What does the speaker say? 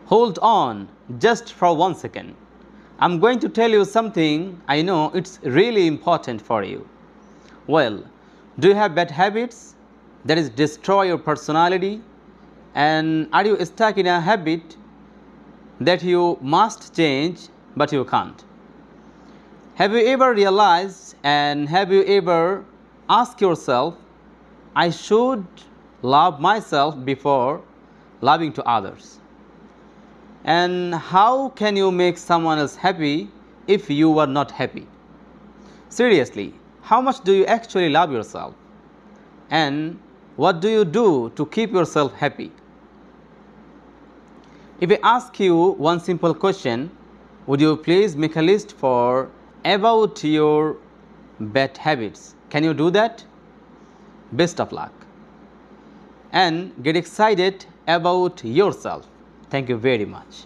Hold on just for 1 second. I'm going to tell you something I know it's really important for you. Well, do you have bad habits that is destroy your personality? And are you stuck in a habit that you must change but you can't? Have you ever realized and have you ever asked yourself, I should love myself before loving to others? And how can you make someone else happy if you are not happy? Seriously, how much do you actually love yourself? And what do you do to keep yourself happy? If I ask you one simple question, would you please make a list for about your bad habits? Can you do that? Best of luck. And get excited about yourself. Thank you very much.